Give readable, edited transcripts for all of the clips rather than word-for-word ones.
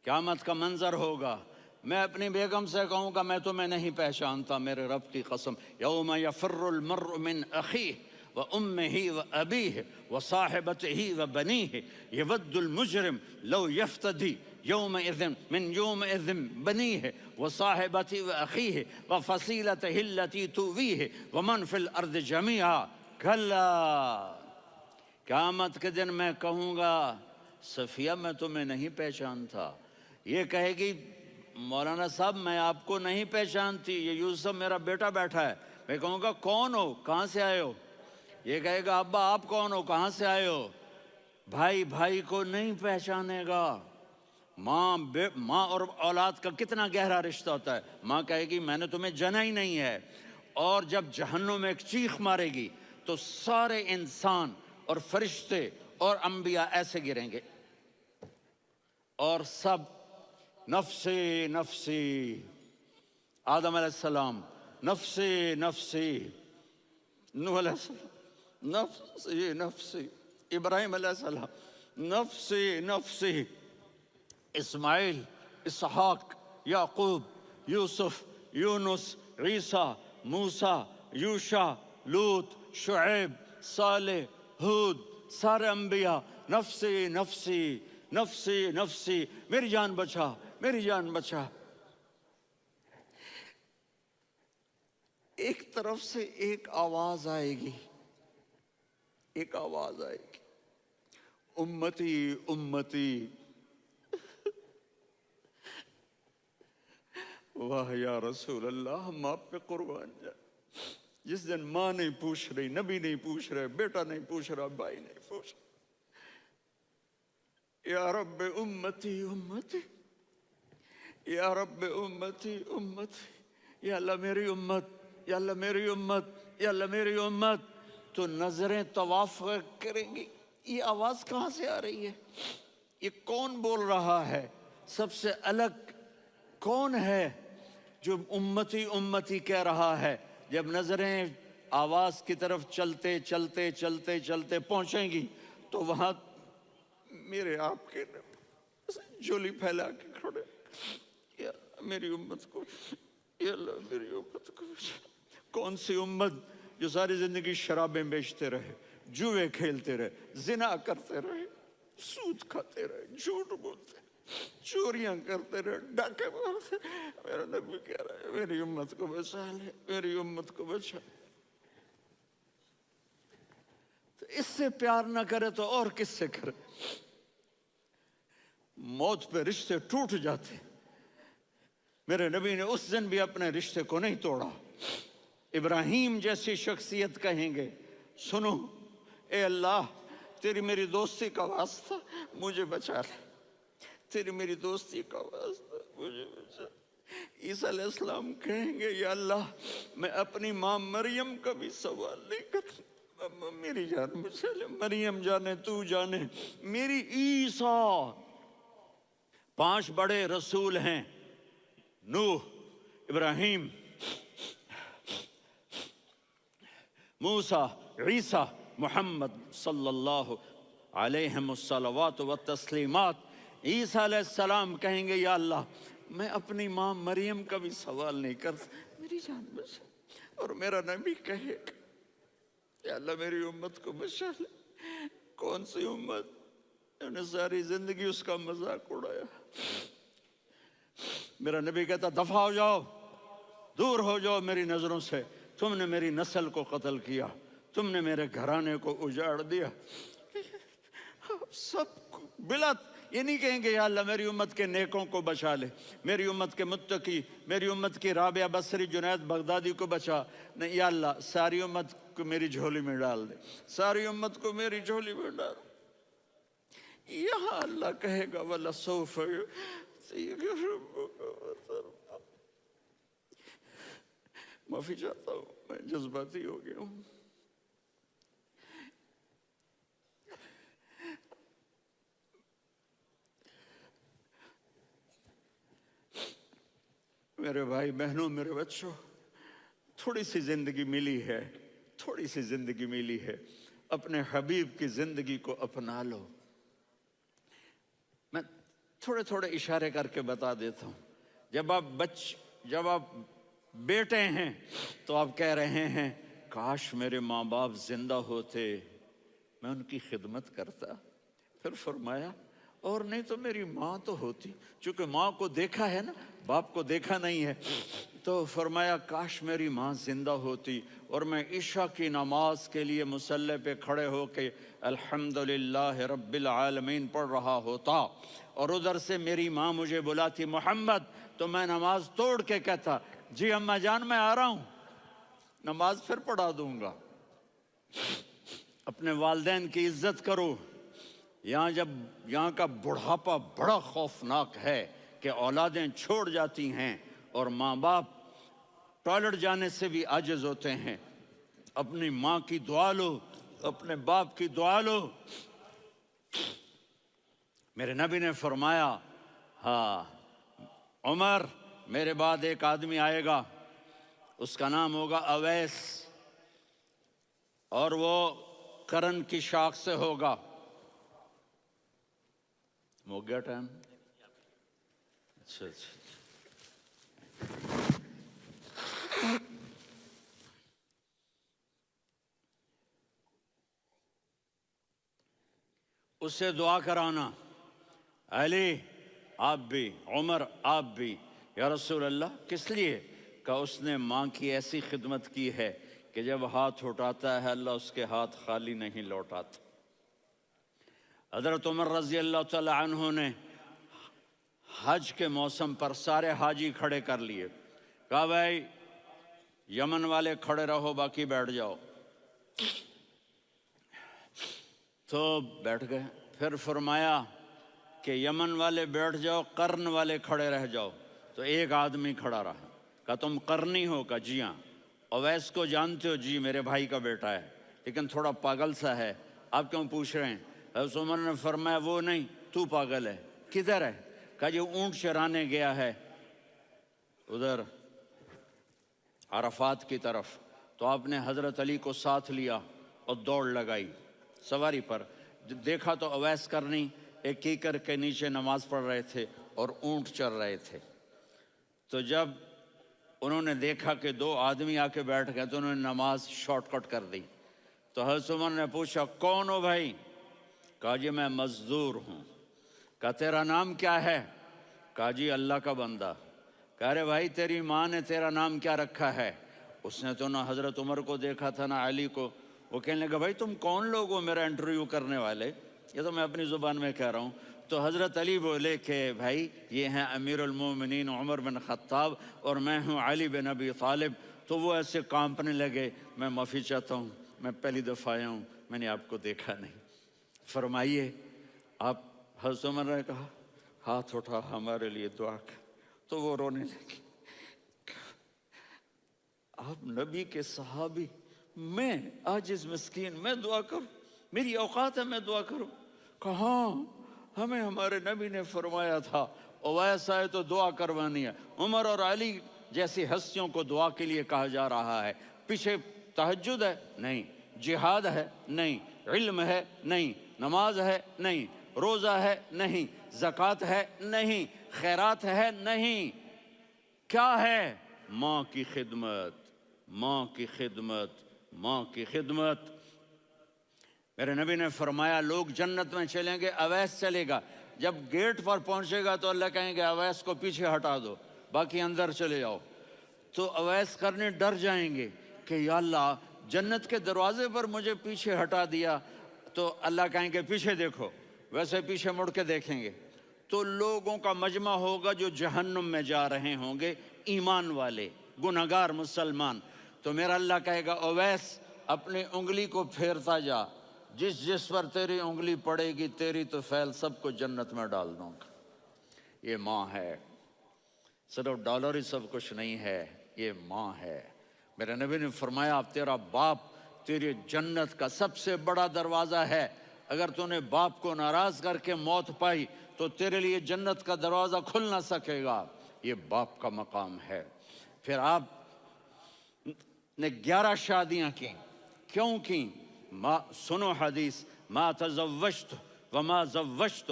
قیامت کا منظر ہوگا، میں اپنی بیگم سے کہوں گا میں تمہیں نہیں پہچانتا، میرے رب کی قسم، یوم یفر المرء من اخیہ وامہ وابیہ وصاحبتہ وبنیہ یود المجرم لو یفتدی یومئذ من یومئذ بنیہ وصاحبتہ واخیہ وفصیلتہ التی تؤویہ ومن فی الارض جمیعا کلا، قیامت کے دن میں کہوں گا صفیہ میں تمہیں نہیں پہچانتا، یہ کہے گی مولانا صاحب میں آپ کو نہیں پہچانتی، یہ یوسف میرا بیٹا بیٹھا ہے، میں کہوں گا کون ہو، کہاں سے آئے ہو؟ یہ کہے گا ابا آپ کون ہو، کہاں سے آئے ہو؟ بھائی بھائی کو نہیں پہچانے گا۔ ماں اور اولاد کا کتنا گہرا رشتہ ہوتا ہے، ماں کہے گی میں نے تمہیں جنا ہی نہیں ہے، اور جب جہنم میں ایک چیخ مارے گی تو سارے انسان اور فرشتے اور انبیاء ایسے گریں گے اور سب نفسی نفسی، آدم علیہ السلام نفسی نفسی، نوح علیہ السلام نفسی نفسی، ابراہیم علیہ السلام نفسی نفسی، اسماعیل، اسحاق، یعقوب، یوسف، یونس، عیسیٰ، موسیٰ، یوشع، لوط، شعیب، صالح، ہود، سارے انبیاء نفسی نفسی نفسی نفسی، میری جان بچا میری جان بچا۔ ایک طرف سے ایک آواز آئے گی، ایک آواز آئے گی، امتی امتی، واہ یا رسول اللہ ہم آپ پہ قربان جائیں۔ جس دن ماں نہیں پوچھ رہی، نبی نہیں پوچھ رہے، بیٹا نہیں پوچھ رہا، بھائی نہیں پوچھ رہا، یا رب امتی امتی، یا رب امتی امتی، یا اللہ میری امت، یا اللہ میری امت، یا اللہ میری امت، تو نظریں طواف کریں گی، یہ آواز کہاں سے آ رہی ہے؟ یہ کون بول رہا ہے؟ سب سے الگ کون ہے جو امتی امتی کہہ رہا ہے؟ جب نظریں آواز کی طرف چلتے چلتے چلتے چلتے پہنچیں گی تو وہاں میرے آپ کے جھولی پھیلا کے کھڑے، یا میری امت کو، یا اللہ میری امت کو۔ کون سی امت جو ساری زندگی شرابیں بیچتے رہے، جوئے کھیلتے رہے، زنا کرتے رہے، سود کھاتے رہے، جھوٹ بولتے، چوریاں کرتے رہے، ڈاکے مارتے، میرا نبی کہہ رہا ہے میری امت کو بچا لے، میری امت کو بچا۔ تو اس سے پیار نہ کرے تو اور کس سے کرے؟ موت پہ رشتے ٹوٹ جاتے، میرے نبی نے اس دن بھی اپنے رشتے کو نہیں توڑا۔ ابراہیم جیسی شخصیت کہیں گے سنو اے اللہ تیری میری دوستی کا واسطہ مجھے بچا لے، تیری میری دوستی کا واسطہ مجھے بچا لے۔ عیسیٰ علیہ السلام کہیں گے یا اللہ میں اپنی ماں مریم کا بھی سوال نہیں کرتا، میری جان بچا لے، مریم جانے تو جانے میری عیسیٰ۔ 5 بڑے رسول ہیں، نوح، ابراہیم، موسیٰ، عیسیٰ، محمد صلی اللہ علیہ الصلوات والتسلیمات۔ عیسیٰ علیہ السلام کہیں گے یا اللہ میں اپنی ماں مریم کا بھی سوال نہیں کرتا، میری جان بچا۔ اور میرا نبی کہے یا اللہ میری امت کو بچا لے۔ کون سی امت جنہوں نے ساری زندگی اس کا مذاق اڑایا؟ میرا نبی کہتا دفع ہو جاؤ، دور ہو جاؤ میری نظروں سے، تم نے میری نسل کو قتل کیا، تم نے میرے گھرانے کو اجاڑ دیا۔ سب بلا یہ نہیں کہیں گے یا اللہ میری امت کے نیکوں کو بچا لے، میری امت کے متقی، میری امت کی رابعہ بصری، جنید بغدادی کو بچا، نہیں یا اللہ ساری امت کو میری جھولی میں ڈال دے، ساری امت کو میری جھولی میں ڈال۔ یہاں اللہ کہے گا وَلَسَوْفَ يُعْطِيكَ رَبُّكَ فَتَرْضَىٰ۔ معافی چاہتا ہوں میں جذباتی ہو گیا ہوں۔ میرے بھائی بہنوں، میرے بچوں، تھوڑی سی زندگی ملی ہے، تھوڑی سی زندگی ملی ہے، اپنے حبیب کی زندگی کو اپنا لو۔ میں تھوڑے تھوڑے اشارے کر کے بتا دیتا ہوں. جب آپ بیٹے ہیں تو آپ کہہ رہے ہیں کاش میرے ماں باپ زندہ ہوتے، میں ان کی خدمت کرتا. پھر فرمایا اور نہیں تو میری ماں تو ہوتی. چونکہ ماں کو دیکھا ہے نا، باپ کو دیکھا نہیں ہے، تو فرمایا کاش میری ماں زندہ ہوتی اور میں عشاء کی نماز کے لیے مصلی پہ کھڑے ہو کے الحمدللہ رب العالمین پڑھ رہا ہوتا، اور ادھر سے میری ماں مجھے بلاتی محمد، تو میں نماز توڑ کے کہتا جی اماں جان میں آ رہا ہوں، نماز پھر پڑھا دوں گا. اپنے والدین کی عزت کرو. یہاں کا بڑھاپا بڑا خوفناک ہے کہ اولادیں چھوڑ جاتی ہیں اور ماں باپ ٹوائلٹ جانے سے بھی عاجز ہوتے ہیں. اپنی ماں کی دعا لو، اپنے باپ کی دعا لو. میرے نبی نے فرمایا ہاں عمر میرے بعد ایک آدمی آئے گا، اس کا نام ہوگا اویس، اور وہ کرن کی شاخ سے ہوگا. ہو گیا ٹائم؟ اچھا. اس سے دعا کرانا، علی آپ بھی، عمر آپ بھی. یا رسول اللہ کس لیے؟ کہ اس نے ماں کی ایسی خدمت کی ہے کہ جب ہاتھ اٹھاتا ہے اللہ اس کے ہاتھ خالی نہیں لوٹاتا. حضرت عمر رضی اللہ تعالی عنہ نے حج کے موسم پر سارے حاجی کھڑے کر لیے، کہا بھائی یمن والے کھڑے رہو باقی بیٹھ جاؤ. تو بیٹھ گئے. پھر فرمایا کہ یمن والے بیٹھ جاؤ، قرن والے کھڑے رہ جاؤ. تو ایک آدمی کھڑا رہا. کہا تم قرنی ہو؟ کہا جی ہاں. اویس کو جانتے ہو؟ جی میرے بھائی کا بیٹا ہے لیکن تھوڑا پاگل سا ہے، آپ کیوں پوچھ رہے ہیں؟ حضرت عمر نے فرمایا وہ نہیں، تو پاگل ہے. کدھر ہے؟ کہا جی اونٹ چرانے گیا ہے ادھر عرفات کی طرف. تو آپ نے حضرت علی کو ساتھ لیا اور دوڑ لگائی سواری پر. دیکھا تو اویس کرنی ایک کیکر کے نیچے نماز پڑھ رہے تھے اور اونٹ چر رہے تھے. تو جب انہوں نے دیکھا کہ دو آدمی آ کے بیٹھ گئے تو انہوں نے نماز شارٹ کٹ کر دی. تو حضرت عمر نے پوچھا کون ہو بھائی؟ کہا جی میں مزدور ہوں. کہا تیرا نام کیا ہے؟ کہا جی اللہ کا بندہ. کہا رے بھائی تیری ماں نے تیرا نام کیا رکھا ہے؟ اس نے تو نہ حضرت عمر کو دیکھا تھا نہ علی کو. وہ کہنے لگا بھائی تم کون لوگ ہو میرا انٹرویو کرنے والے؟ یہ تو میں اپنی زبان میں کہہ رہا ہوں. تو حضرت علی بولے کہ بھائی یہ ہیں امیر المومنین عمر بن خطاب اور میں ہوں علی بن ابی طالب. تو وہ ایسے کانپنے لگے. میں معافی چاہتا ہوں، میں پہلی دفعہ آیا ہوں، میں نے آپ کو دیکھا نہیں. فرمائیے آپ. حضرت عمر نے کہا ہاتھ اٹھا ہمارے لیے دعا کر. تو وہ رونے لگی. آپ نبی کے صحابی، میں عاجز مسکین، میں دعا کروں؟ میری اوقات ہے میں دعا کروں؟ کہاں ہمیں ہمارے نبی نے فرمایا تھا اویس آئے تو دعا کروانی ہے. عمر اور علی جیسی ہستیوں کو دعا کے لیے کہا جا رہا ہے. پیچھے تہجد ہے؟ نہیں. جہاد ہے؟ نہیں. علم ہے؟ نہیں. نماز ہے؟ نہیں. روزہ ہے؟ نہیں. زکوٰۃ ہے؟ نہیں. خیرات ہے؟ نہیں. کیا ہے؟ ماں کی خدمت، ماں کی خدمت، ماں کی خدمت. میرے نبی نے فرمایا لوگ جنت میں چلیں گے، اویس چلے گا. جب گیٹ پر پہنچے گا تو اللہ کہیں گے اویس کو پیچھے ہٹا دو، باقی اندر چلے جاؤ. تو اویس کرنے ڈر جائیں گے کہ یا اللہ جنت کے دروازے پر مجھے پیچھے ہٹا دیا. تو اللہ کہیں گے پیچھے دیکھو، ویسے پیچھے مڑ کے دیکھیں گے تو لوگوں کا مجمع ہوگا جو جہنم میں جا رہے ہوں گے، ایمان والے، گنہگار مسلمان. تو میرا اللہ کہے گا اویس اپنی انگلی کو پھیرتا جا، جس پر تیری انگلی پڑے گی تیری تو فیل سب کو جنت میں ڈال دوں گا. یہ ماں ہے، صرف ڈالر ہی سب کچھ نہیں ہے، یہ ماں ہے. میرے نبی نے فرمایا تیرا باپ تیری جنت کا سب سے بڑا دروازہ ہے. اگر تو نے باپ کو ناراض کر کے موت پائی تو تیرے لیے جنت کا دروازہ کھل نہ سکے گا. یہ باپ کا مقام ہے. پھر آپ نے 11 شادیاں کی. کیوں کی؟ سنو حدیث، ما تزوجت وما زوجت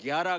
11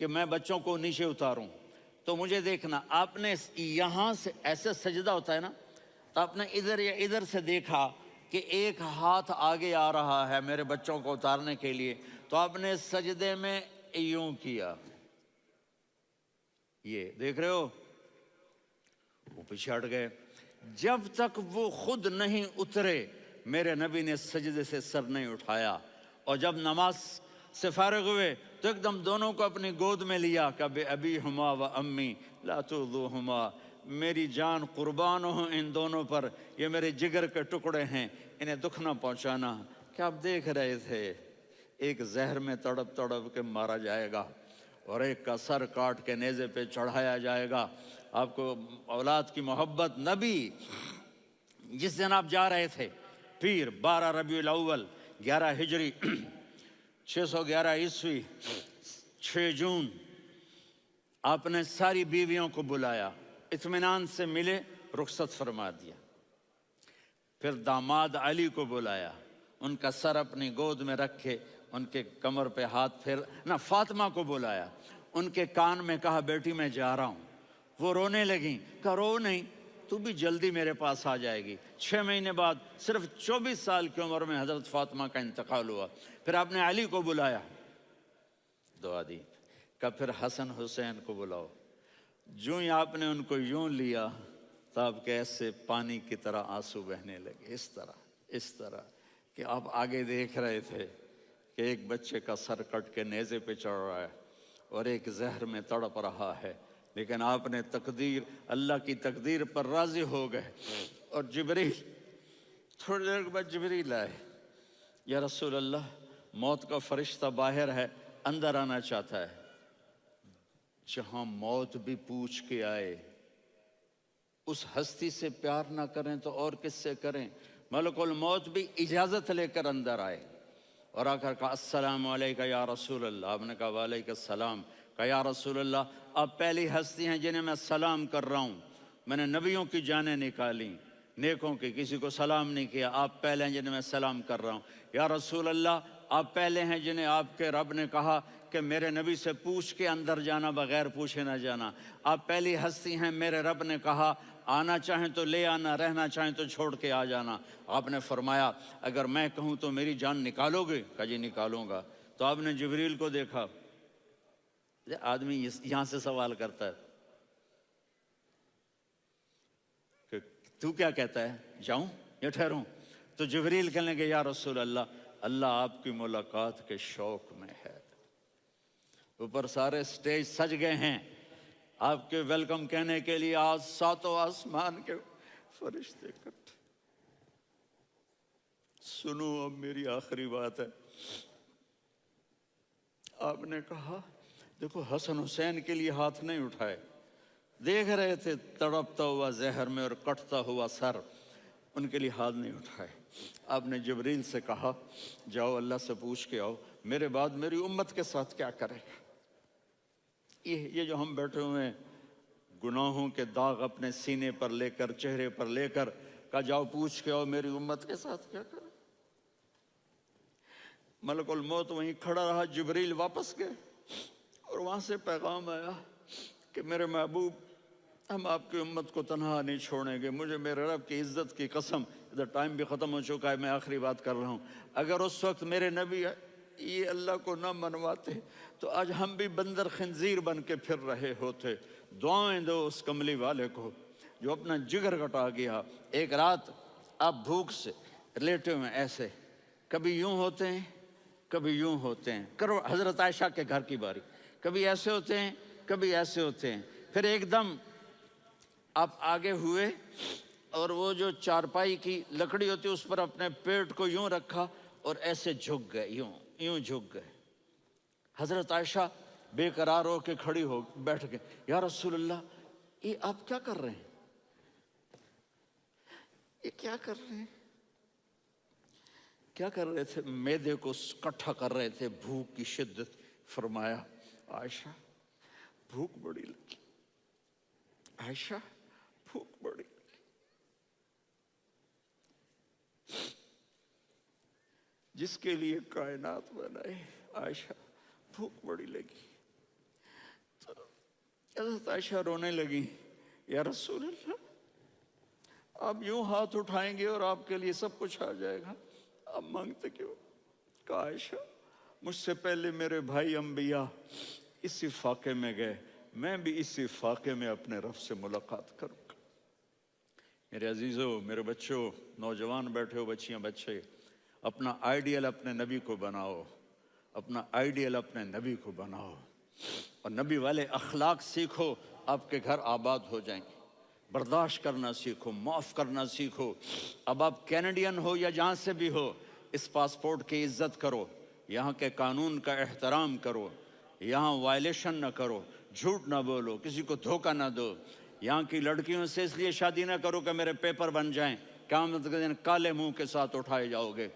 کہ میں بچوں کو نیچے اتاروں، تو مجھے دیکھنا، آپ نے یہاں سے ایسے سجدہ ہوتا ہے نا، تو آپ نے ادھر یا ادھر سے دیکھا کہ ایک ہاتھ آگے آ رہا ہے میرے بچوں کو اتارنے کے لیے، تو آپ نے سجدے میں یوں کیا، یہ دیکھ رہے ہو، وہ پیچھے ہٹ گئے۔ جب تک وہ خود نہیں اترے میرے نبی نے سجدے سے سر نہیں اٹھایا، اور جب نماز سے فارغ ہوئے تو ایک دم دونوں کو اپنی گود میں لیا کہ بے ابی ہما و امی لا تؤذوہما، میری جان قربان ہوں ان دونوں پر، یہ میرے جگر کے ٹکڑے ہیں، انہیں دکھ نہ پہنچانا۔ کیا آپ دیکھ رہے تھے، ایک زہر میں تڑپ تڑپ کے مارا جائے گا، اور ایک کا سر کاٹ کے نیزے پہ چڑھایا جائے گا۔ آپ کو اولاد کی محبت، نبی جس دن آپ جا رہے تھے، پیر 12 ربیع الاول 11 ہجری 611 عیسوی 6 جون، آپ نے ساری بیویوں کو بلایا، اطمینان سے ملے، رخصت فرما دیا۔ پھر داماد علی کو بلایا، ان کا سر اپنی گود میں رکھے، ان کے کمر پہ ہاتھ پھیر نہ، فاطمہ کو بلایا، ان کے کان میں کہا بیٹی میں جا رہا ہوں۔ وہ رونے لگیں، کہا رو نہیں، تو بھی جلدی میرے پاس آ جائے گی۔ 6 مہینے بعد صرف 24 سال کی عمر میں حضرت فاطمہ کا انتقال ہوا۔ پھر آپ نے علی کو بلایا، دعا دی، کہ پھر حسن حسین کو بلاؤ۔ جو ہی آپ نے ان کو یوں لیا تو آپ کے ایسے پانی کی طرح آنسو بہنے لگے، اس طرح کہ آپ آگے دیکھ رہے تھے کہ ایک بچے کا سر کٹ کے نیزے پہ چڑھ رہا ہے اور ایک زہر میں تڑپ رہا ہے، لیکن آپ نے تقدیر، اللہ کی تقدیر پر راضی ہو گئے۔ اور جبریل، تھوڑی دیر کے بعد جبریل آئے، یا رسول اللہ، موت کا فرشتہ باہر ہے، اندر آنا چاہتا ہے۔ جہاں موت بھی پوچھ کے آئے، اس ہستی سے پیار نہ کریں تو اور کس سے کریں؟ ملک الموت بھی اجازت لے کر اندر آئے اور آ کر کہا السلام علیکہ یا رسول اللہ۔ آپ نے کہا وعلیکم السلام۔ کہا یا رسول اللہ، آپ پہلی ہستی ہیں جنہیں میں سلام کر رہا ہوں، میں نے نبیوں کی جانیں نکالی، نیکوں کی، کسی کو سلام نہیں کیا، آپ پہلے ہیں جنہیں میں سلام کر رہا ہوں۔ یا رسول اللہ، آپ پہلے ہیں جنہیں آپ کے رب نے کہا کہ میرے نبی سے پوچھ کے اندر جانا، بغیر پوچھے نہ جانا۔ آپ پہلی ہستی ہیں، میرے رب نے کہا آنا چاہیں تو لے آنا، رہنا چاہیں تو چھوڑ کے آ جانا۔ آپ نے فرمایا اگر میں کہوں تو میری جان نکالو گے؟ کہا جی نکالوں گا۔ تو آپ نے جبریل کو دیکھا، آدمی یہاں سے سوال کرتا ہے کہ تو کیا کہتا ہے، جاؤں یا ٹھہروں؟ تو جبریل کہنے لگے یا رسول اللہ، اللہ آپ کی ملاقات کے شوق میں ہے۔ اوپر سارے سٹیج سج گئے ہیں آپ کے ویلکم کہنے کے لیے، آج 7 آسمان کے فرشتے اکٹھے۔ سنو اب میری آخری بات ہے۔ آپ نے کہا دیکھو، حسن حسین کے لیے ہاتھ نہیں اٹھائے، دیکھ رہے تھے تڑپتا ہوا زہر میں اور کٹتا ہوا سر، ان کے لیے ہاتھ نہیں اٹھائے۔ آپ نے جبریل سے کہا جاؤ اللہ سے پوچھ کے آؤ میرے بعد میری امت کے ساتھ کیا کرے گا۔ یہ جو ہم بیٹھے ہوئے ہیں، گناہوں کے داغ اپنے سینے پر لے کر، چہرے پر لے کر، کہا جاؤ پوچھ کے آؤ میری امت کے ساتھ کیا کرے۔ ملک الموت وہیں کھڑا رہا، جبریل واپس گئے اور وہاں سے پیغام آیا کہ میرے محبوب، ہم آپ کی امت کو تنہا نہیں چھوڑیں گے، مجھے میرے رب کی عزت کی قسم، ادھر ٹائم بھی ختم ہو چکا ہے، میں آخری بات کر رہا ہوں، اگر اس وقت میرے نبی یہ اللہ کو نہ منواتے تو آج ہم بھی بندر خنزیر بن کے پھر رہے ہوتے۔ دعائیں دو اس کملی والے کو جو اپنا جگر کٹا گیا۔ ایک رات آپ بھوک سے لیٹے ہوئے ایسے، کبھی یوں ہوتے ہیں کبھی یوں ہوتے ہیں، کرو حضرت عائشہ کے گھر کی باری، کبھی ایسے ہوتے ہیں کبھی ایسے ہوتے ہیں، پھر ایک دم آپ آگے ہوئے اور وہ جو چارپائی کی لکڑی ہوتی اس پر اپنے پیٹ کو یوں رکھا اور ایسے جھک گئے، یوں جھک گئے۔ حضرت عائشہ بے قرار ہو کے کھڑی ہو بیٹھ گئے، یا رسول اللہ یہ آپ کیا کر رہے ہیں، یہ کیا کر رہے ہیں؟ کیا کر رہے تھے؟ معدے کو کٹھا کر رہے تھے، بھوک کی شدت۔ فرمایا عائشہ بھوک بڑی لگی، عائشہ بھوک بڑی لگی، جس کے لیے کائنات بنائے، عائشہ بھوک بڑی لگی۔ حضرت عائشہ رونے لگی، یا رسول اللہ آپ یوں ہاتھ اٹھائیں گے اور آپ کے لیے سب کچھ آ جائے گا، آپ مانگتے کیوں؟ کہا عائشہ مجھ سے پہلے میرے بھائی انبیاء اسی فاقے میں گئے، میں بھی اسی فاقے میں اپنے رب سے ملاقات کروں گا۔ میرے عزیزوں، میرے بچوں، نوجوان بیٹھے ہو، بچیاں بچے، اپنا آئیڈیل اپنے نبی کو بناؤ، اپنا آئیڈیل اپنے نبی کو بناؤ، اور نبی والے اخلاق سیکھو، آپ کے گھر آباد ہو جائیں گے۔ برداشت کرنا سیکھو، معاف کرنا سیکھو۔ اب آپ کینیڈین ہو یا جہاں سے بھی ہو، اس پاسپورٹ کی عزت کرو، یہاں کے قانون کا احترام کرو، یہاں وائلیشن نہ کرو، جھوٹ نہ بولو، کسی کو دھوکہ نہ دو۔ یہاں کی لڑکیوں سے اس لیے شادی نہ کرو کہ میرے پیپر بن جائیں، قیامت کے دن کالے منہ کے ساتھ اٹھائے جاؤ گے۔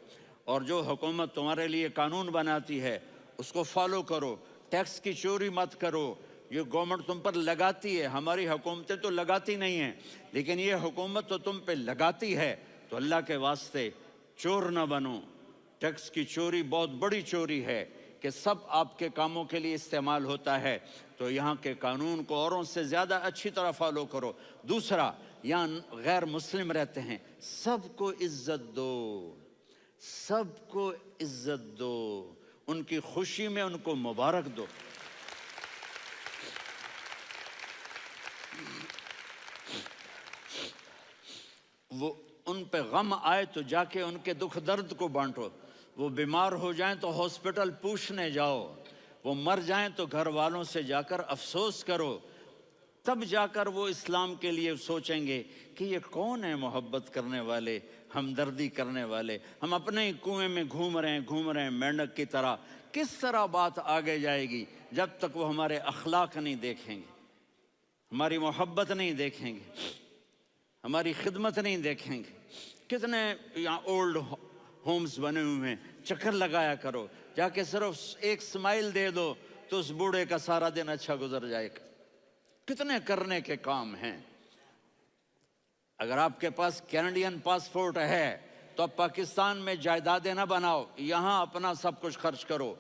اور جو حکومت تمہارے لیے قانون بناتی ہے اس کو فالو کرو، ٹیکس کی چوری مت کرو۔ یہ گورنمنٹ تم پر لگاتی ہے، ہماری حکومتیں تو لگاتی نہیں ہیں، لیکن یہ حکومت تو تم پہ لگاتی ہے، تو اللہ کے واسطے چور نہ بنو۔ ٹیکس کی چوری بہت بڑی چوری ہے کہ سب آپ کے کاموں کے لیے استعمال ہوتا ہے، تو یہاں کے قانون کو اوروں سے زیادہ اچھی طرح فالو کرو۔ دوسرا، یہاں غیر مسلم رہتے ہیں، سب کو عزت دو، سب کو عزت دو، ان کی خوشی میں ان کو مبارک دو۔ وہ ان پہ غم آئے تو جا کے ان کے دکھ درد کو بانٹو، وہ بیمار ہو جائیں تو ہاسپٹل پوچھنے جاؤ، وہ مر جائیں تو گھر والوں سے جا کر افسوس کرو، تب جا کر وہ اسلام کے لیے سوچیں گے کہ یہ کون ہے محبت کرنے والے، ہمدردی کرنے والے۔ ہم اپنے ہی کنویں میں گھوم رہے ہیں مینڈک کی طرح، کس طرح بات آگے جائے گی جب تک وہ ہمارے اخلاق نہیں دیکھیں گے، ہماری محبت نہیں دیکھیں گے، ہماری خدمت نہیں دیکھیں گے۔ کتنے یہاں اولڈ ہومز بنے ہوئے ہیں، چکر لگایا کرو، جا کے صرف ایک سمائل دے دو تو اس بوڑھے کا سارا دن اچھا گزر جائے گا۔ کتنے کرنے کے کام ہیں۔ اگر آپ کے پاس کینیڈین پاسپورٹ ہے تو اب پاکستان میں جائیدادیں نہ بناؤ، یہاں اپنا سب کچھ خرچ کرو،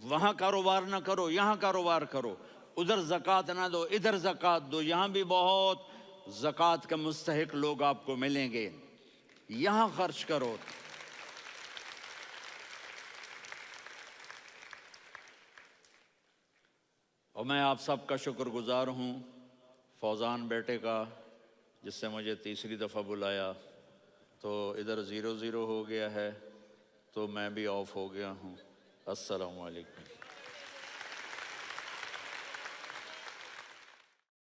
وہاں کاروبار نہ کرو، یہاں کاروبار کرو، ادھر زکوٰۃ نہ دو، ادھر زکوٰۃ دو، یہاں بھی بہت زکوٰۃ کے مستحق لوگ آپ کو ملیں گے، یہاں خرچ کرو۔ اور میں آپ سب کا شکر گزار ہوں، فوزان بیٹے کا، جس سے مجھے تیسری دفعہ بلایا، تو ادھر 0-0 ہو گیا ہے تو میں بھی آف ہو گیا ہوں۔ السلام علیکم۔